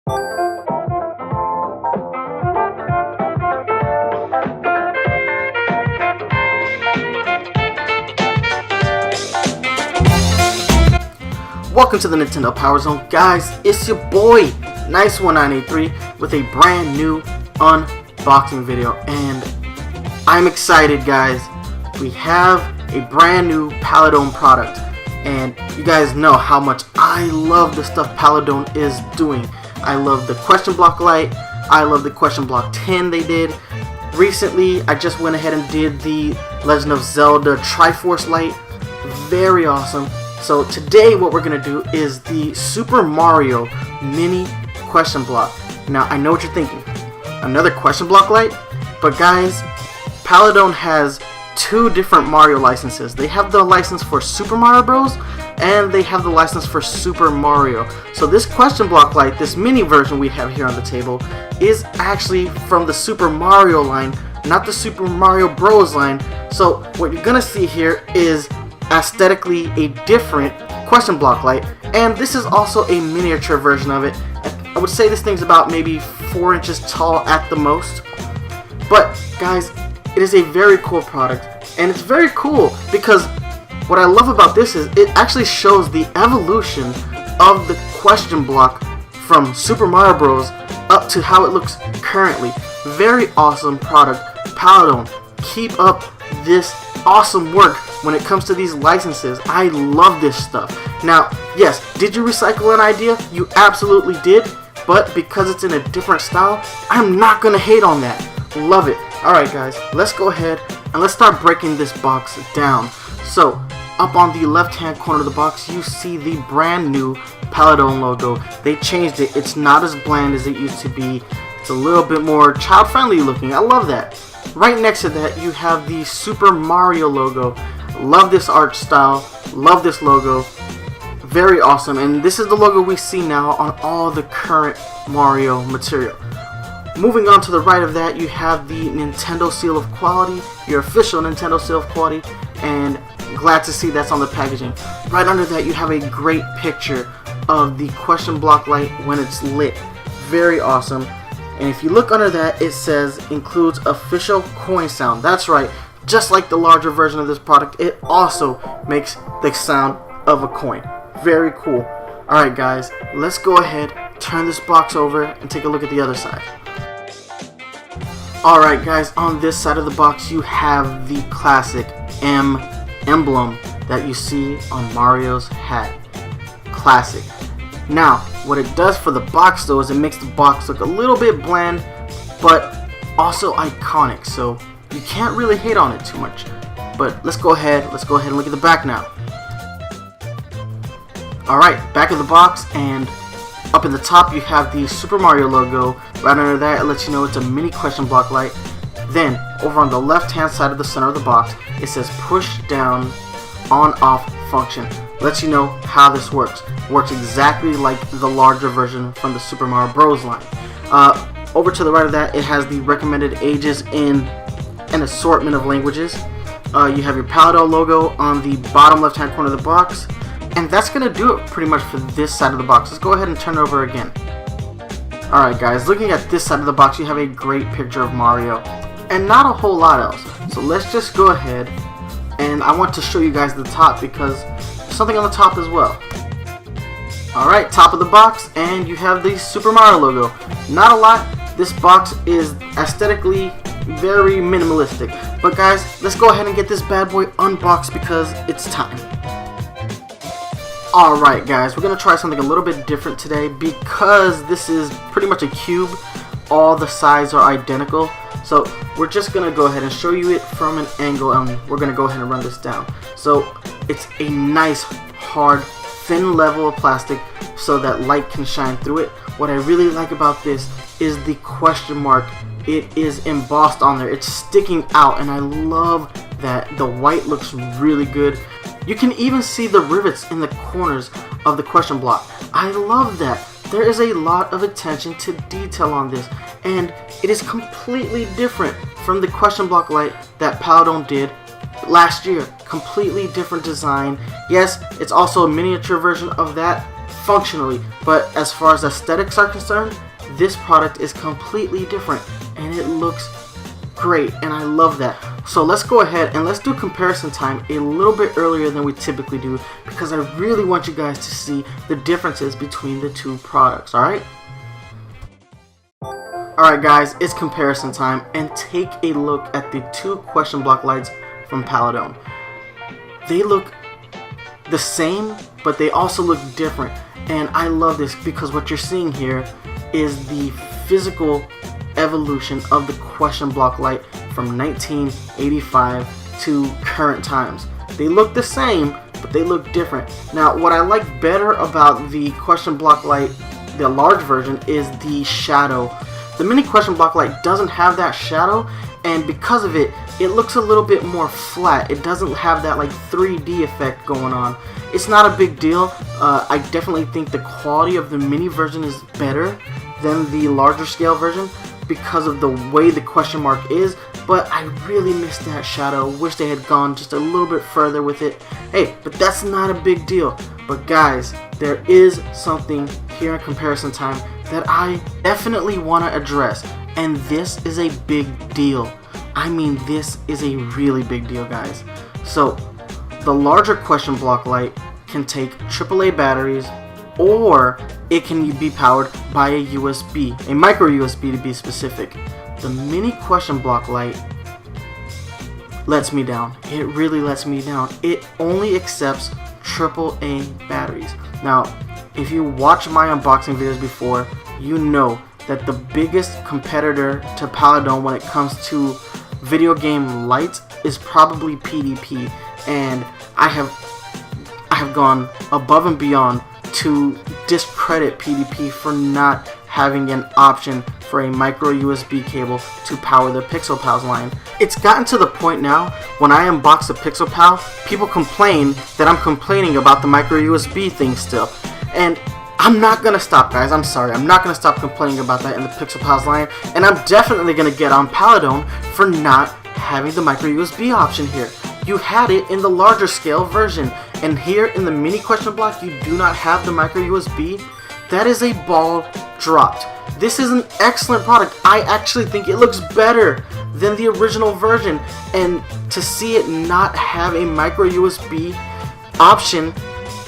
Welcome to the Nintendo PowerZone, guys. It's your boy Nice1983 with a brand new unboxing video, and I'm excited, guys. We have a brand new Paladone product, and you guys know how much I love the stuff Paladone is doing. I love the question block light. I love the question block 10 they did. Recently, I just went ahead and did the Legend of Zelda Triforce light. Very awesome. So today what we're going to do is the Super Mario mini question block. Now I know what you're thinking, another question block light? But guys, Paladone has two different Mario licenses. They have the license for Super Mario Bros. And they have the license for Super Mario. So this question block light, this mini version we have here on the table, is actually from the Super Mario line, not the Super Mario Bros. Line. So what you're going to see here is aesthetically a different question block light, and this is also a miniature version of it. I would say this thing's about maybe 4 inches tall at the most. But guys, it is a very cool product, and it's very cool because what I love about this is it actually shows the evolution of the question block from Super Mario Bros. Up to how it looks currently. Very awesome product. Paladone, keep up this awesome work when it comes to these licenses. I love this stuff. Now, yes, did you recycle an idea? You absolutely did, but because it's in a different style, I'm not gonna hate on that. Love it. Alright guys, let's go ahead and let's start breaking this box down. So, up on the left hand corner of the box, you see the brand new Paladone logo. They changed it. It's not as bland as it used to be. It's a little bit more child friendly looking. I love that. Right next to that, you have the Super Mario logo. Love this art style. Love this logo. Very awesome. And this is the logo we see now on all the current Mario material. Moving on to the right of that, you have the Nintendo Seal of Quality, your official Nintendo Seal of Quality, and glad to see that's on the packaging. Right under that, you have a great picture of the question block light when it's lit. Very awesome. And if you look under that, it says includes official coin sound. That's right, just like the larger version of this product, it also makes the sound of a coin. Very cool. Alright guys, let's go ahead, turn this box over, and take a look at the other side. Alright guys, on this side of the box you have the classic M emblem that you see on Mario's hat. Classic. Now, what it does for the box though is it makes the box look a little bit bland, but also iconic, so you can't really hate on it too much. But let's go ahead and look at the back now. Alright, back of the box, and up in the top you have the Super Mario logo. Right under that, it lets you know it's a mini question block light. Then, over on the left hand side of the center of the box, it says push down on off function. Lets you know how this works. Works exactly like the larger version from the Super Mario Bros. Line. Over to the right of that, it has the recommended ages in an assortment of languages. You have your Paladone logo on the bottom left hand corner of the box. And that's going to do it pretty much for this side of the box. Let's go ahead and turn it over again. Alright guys, looking at this side of the box, you have a great picture of Mario. And not a whole lot else. So let's just go ahead, and I want to show you guys the top because there's something on the top as well. Alright, top of the box, and you have the Super Mario logo. Not a lot. This box is aesthetically very minimalistic. But guys, let's go ahead and get this bad boy unboxed because it's time. Alright guys, we're going to try something a little bit different today because this is pretty much a cube. All the sides are identical. So we're just going to go ahead and show you it from an angle, and we're going to go ahead and run this down. So it's a nice, hard, thin level of plastic so that light can shine through it. What I really like about this is the question mark. It is embossed on there. It's sticking out, and I love that. The white looks really good. You can even see the rivets in the corners of the question block. I love that. There is a lot of attention to detail on this, and it is completely different from the question block light that Paladone did last year. Completely different design. Yes, it's also a miniature version of that, functionally, but as far as aesthetics are concerned, this product is completely different and it looks great, and I love that. So let's go ahead and let's do comparison time a little bit earlier than we typically do, because I really want you guys to see the differences between the two products. Alright guys, it's comparison time, and take a look at the two question block lights from Paladone. They look the same, but they also look different, and I love this because what you're seeing here is the physical evolution of the question block light from 1985 to current times. They look the same, but they look different. Now, what I like better about the question block light, the large version, is the shadow. The mini question block light doesn't have that shadow, and because of it, it looks a little bit more flat. It doesn't have that like 3D effect going on. It's not a big deal. I definitely think the quality of the mini version is better than the larger scale version because of the way the question mark is, but I really miss that shadow. Wish they had gone just a little bit further with it. Hey, but that's not a big deal. But guys, there is something here in comparison time that I definitely want to address, and this is a big deal. I mean, this is a really big deal, guys. So the larger question block light can take AAA batteries, or it can be powered by a USB, a micro USB to be specific. The mini question block light lets me down. It really lets me down. It only accepts AAA batteries. Now, if you watch my unboxing videos before, you know that the biggest competitor to Paladone when it comes to video game lights is probably PDP, and I have gone above and beyond to discredit PDP for not having an option for a micro USB cable to power the Pixel Pals line. It's gotten to the point now when I unbox the Pixel Pal, people complain that I'm complaining about the micro USB thing still, and I'm not gonna stop, guys. I'm sorry, I'm not gonna stop complaining about that in the Pixel Pals line, and I'm definitely gonna get on Paladone for not having the micro USB option here. You had it in the larger scale version, and here in the mini question block you do not have the micro USB. That is a ball dropped. This is an excellent product. I actually think it looks better than the original version, and to see it not have a micro USB option,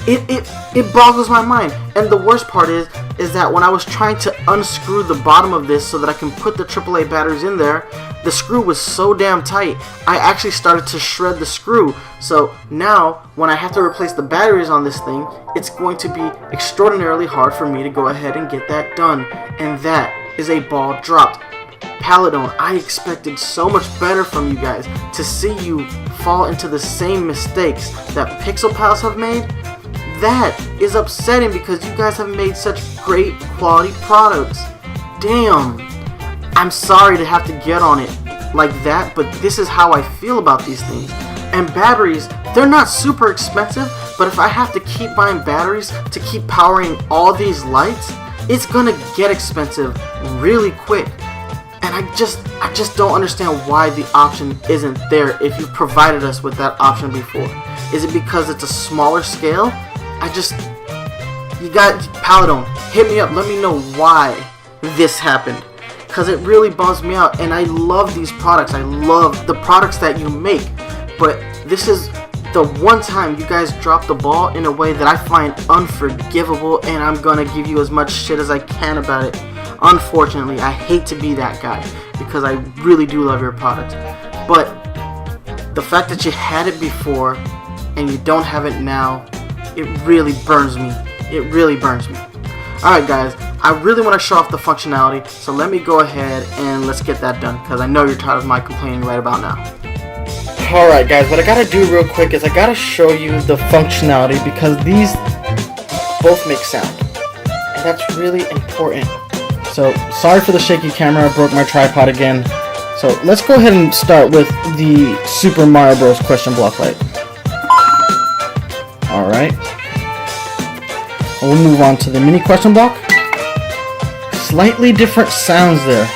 it boggles my mind. And the worst part is that when I was trying to unscrew the bottom of this so that I can put the AAA batteries in there, the screw was so damn tight, I actually started to shred the screw. So now, when I have to replace the batteries on this thing, it's going to be extraordinarily hard for me to go ahead and get that done. And that is a ball dropped. Paladone, I expected so much better from you guys. To see you fall into the same mistakes that Pixel Pals have made, that is upsetting because you guys have made such great quality products. Damn. I'm sorry to have to get on it like that, but this is how I feel about these things. And batteries, they're not super expensive, but if I have to keep buying batteries to keep powering all these lights, it's gonna get expensive really quick. And I just don't understand why the option isn't there if you've provided us with that option before. Is it because it's a smaller scale? You got Paladone, hit me up, let me know why this happened, because it really bums me out. And I love these products, I love the products that you make, but this is the one time you guys drop the ball in a way that I find unforgivable, and I'm gonna give you as much shit as I can about it. Unfortunately, I hate to be that guy because I really do love your product, but the fact that you had it before and you don't have it now, it really burns me. It really burns me. Alright guys, I really want to show off the functionality, so let me go ahead and let's get that done, because I know you're tired of my complaining right about now. Alright guys, what I gotta do real quick is I gotta show you the functionality, because these both make sound, and that's really important. So, sorry for the shaky camera, I broke my tripod again. So, let's go ahead and start with the Super Mario Bros. Question block light. Alright. We'll move on to the mini question block. Slightly different sounds there.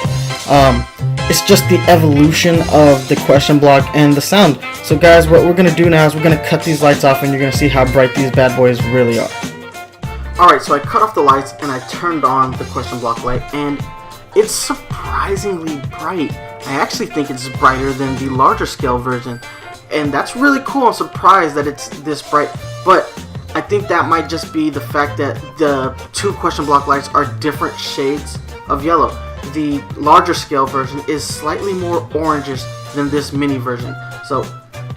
It's just the evolution of the question block and the sound. So guys, what we're going to do now is we're going to cut these lights off, and you're going to see how bright these bad boys really are. Alright, so I cut off the lights and I turned on the question block light, and it's surprisingly bright. I actually think it's brighter than the larger scale version, and that's really cool. I'm surprised that it's this bright, but I think that might just be the fact that the two question block lights are different shades of yellow. The larger scale version is slightly more orangish than this mini version, so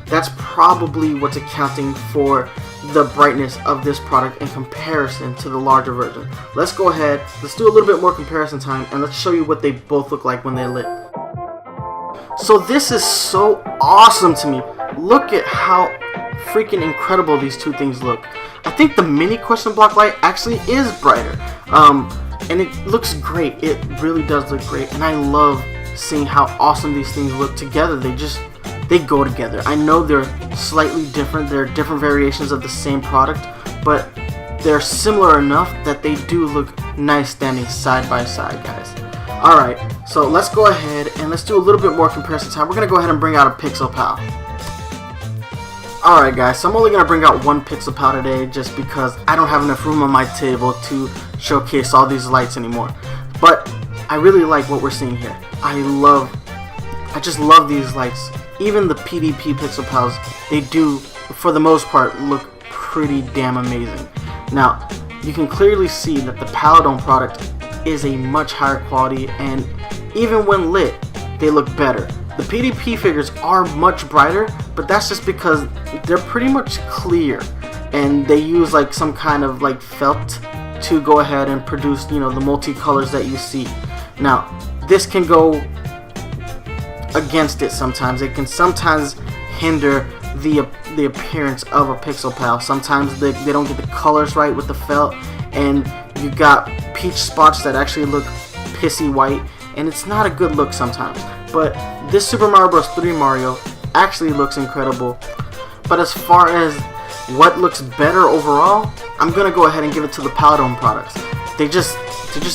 that's probably what's accounting for the brightness of this product in comparison to the larger version. Let's go ahead, let's do a little bit more comparison time, and let's show you what they both look like when they're lit. So this is so awesome to me. Look at how freaking incredible these two things look. I think the mini question block light actually is brighter, and it looks great. It really does look great, and I love seeing how awesome these things look together. They go together. I know they're slightly different. They're different variations of the same product, but they're similar enough that they do look nice standing side by side, guys. Alright, so let's go ahead and let's do a little bit more comparison time. We're going to go ahead and bring out a Pixel Pal. Alright guys, so I'm only going to bring out one Pixel Pal today just because I don't have enough room on my table to showcase all these lights anymore. But I really like what we're seeing here. I just love these lights. Even the PDP Pixel Pals, they do, for the most part, look pretty damn amazing. Now, you can clearly see that the Paladone product is a much higher quality, and even when lit, they look better. The PDP figures are much brighter, but that's just because they're pretty much clear, and they use like some kind of like felt to go ahead and produce, you know, the multicolors that you see. Now, this can go against it sometimes. It can sometimes hinder the appearance of a Pixel Pal. Sometimes they don't get the colors right with the felt, and you got peach spots that actually look pissy white, and it's not a good look sometimes. But this Super Mario Bros. 3 Mario actually looks incredible. But as far as what looks better overall, I'm gonna go ahead and give it to the Paladone products. They just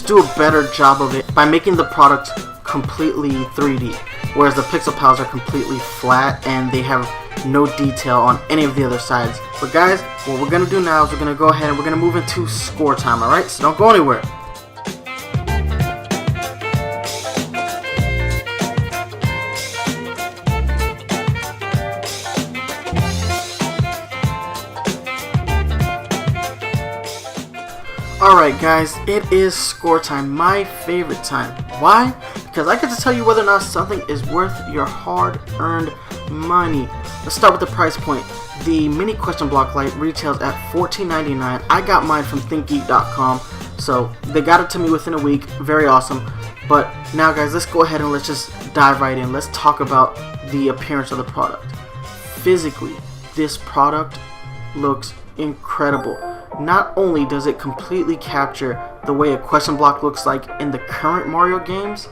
do a better job of it by making the product completely 3D, whereas the Pixel Pals are completely flat and they have no detail on any of the other sides. But guys, what we're gonna do now is we're gonna go ahead and we're gonna move into score time. Alright, so don't go anywhere. Alright guys, it is score time, my favorite time. Why? Because I get to tell you whether or not something is worth your hard-earned money. Let's start with the price point. The mini question block light retails at $14.99. I got mine from thinkgeek.com, so they got it to me within a week. Very awesome. But now guys, let's go ahead and let's just dive right in. Let's talk about the appearance of the product. Physically, this product looks incredible. Not only does it completely capture the way a question block looks like in the current Mario games,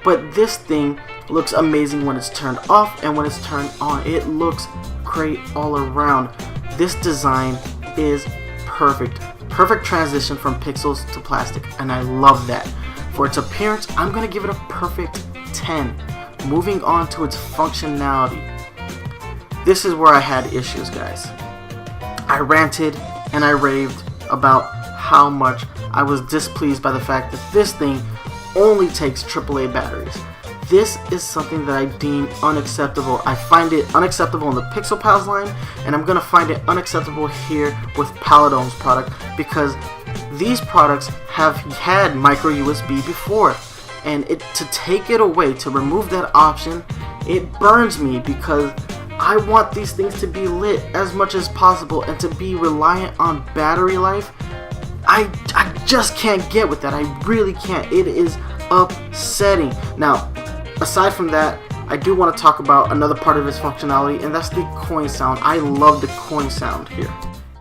but this thing looks amazing when it's turned off and when it's turned on. It looks great all around. This design is perfect. Perfect transition from pixels to plastic, and I love that. For its appearance, I'm going to give it a perfect 10. Moving on to its functionality. This is where I had issues, guys. I ranted and I raved about how much I was displeased by the fact that this thing only takes AAA batteries. This is something that I deem unacceptable. I find it unacceptable in the Pixel Pals line, and I'm going to find it unacceptable here with Paladone's product, because these products have had micro USB before, and to take it away, to remove that option, it burns me, because I want these things to be lit as much as possible, and to be reliant on battery life, I just can't get with that. I really can't. It is upsetting. Now, aside from that, I do want to talk about another part of its functionality, and that's the coin sound. I love the coin sound here.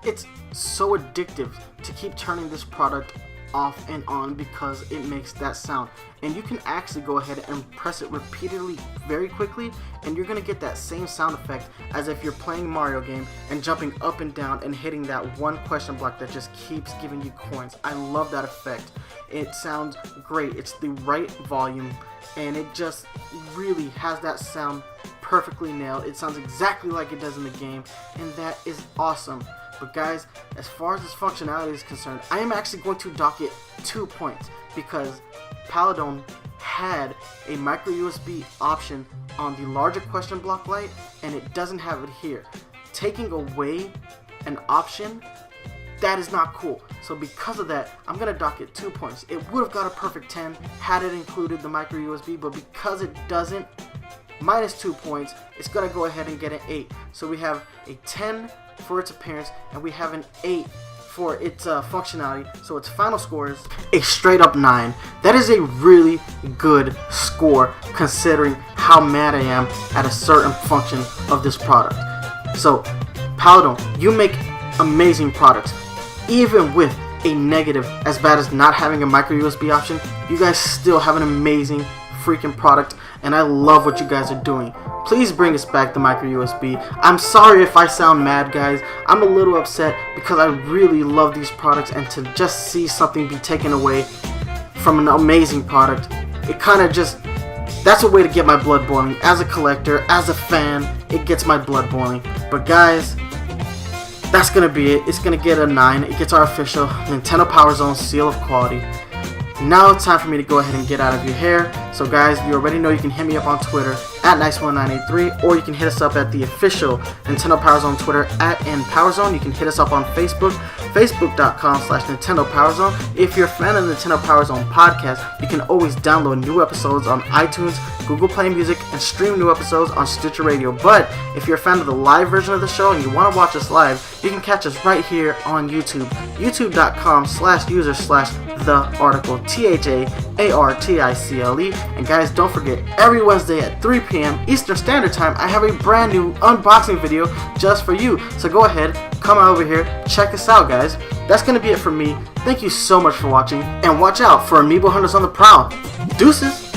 It's so addictive to keep turning this product off and on because it makes that sound, and you can actually go ahead and press it repeatedly very quickly, and you're gonna get that same sound effect as if you're playing Mario game and jumping up and down and hitting that one question block that just keeps giving you coins. I love that effect. It sounds great. It's the right volume, and it just really has that sound perfectly nailed. It sounds exactly like it does in the game, and that is awesome. But guys, as far as this functionality is concerned, I am actually going to dock it 2 points because Paladone had a micro USB option on the larger question block light, and it doesn't have it here. Taking away an option, that is not cool. So because of that, I'm gonna dock it 2 points. It would have got a perfect 10 had it included the micro USB, but because it doesn't, minus 2 points, it's gonna go ahead and get an 8. So we have a 10 for its appearance, and we have an 8 for its functionality. So its final score is a straight up 9. That is a really good score considering how mad I am at a certain function of this product. So Paladone, you make amazing products. Even with a negative as bad as not having a micro USB option, you guys still have an amazing freaking product, and I love what you guys are doing. Please bring us back the micro USB. I'm sorry if I sound mad, guys. I'm a little upset because I really love these products, and to just see something be taken away from an amazing product, it kind of just, that's a way to get my blood boiling. As a collector, as a fan, it gets my blood boiling. But guys, that's gonna be it. It's gonna get a 9. It gets our official Nintendo PowerZone seal of quality. Now it's time for me to go ahead and get out of your hair. So guys, you already know you can hit me up on Twitter at Nice1983, or you can hit us up at the official Nintendo PowerZone Twitter at NPowerZone. You can hit us up on Facebook, facebook.com/Nintendo PowerZone. If you're a fan of the Nintendo PowerZone podcast, you can always download new episodes on iTunes, Google Play Music, and stream new episodes on Stitcher Radio. But if you're a fan of the live version of the show and you want to watch us live, you can catch us right here on YouTube, youtube.com/user/thearticle, THAARTICLE. And guys, don't forget, every Wednesday at 3 p.m. Eastern Standard Time, I have a brand new unboxing video just for you. So go ahead, come over here, check us out, guys. That's going to be it for me. Thank you so much for watching, and watch out for Amiibo Hunters on the prowl. Deuces!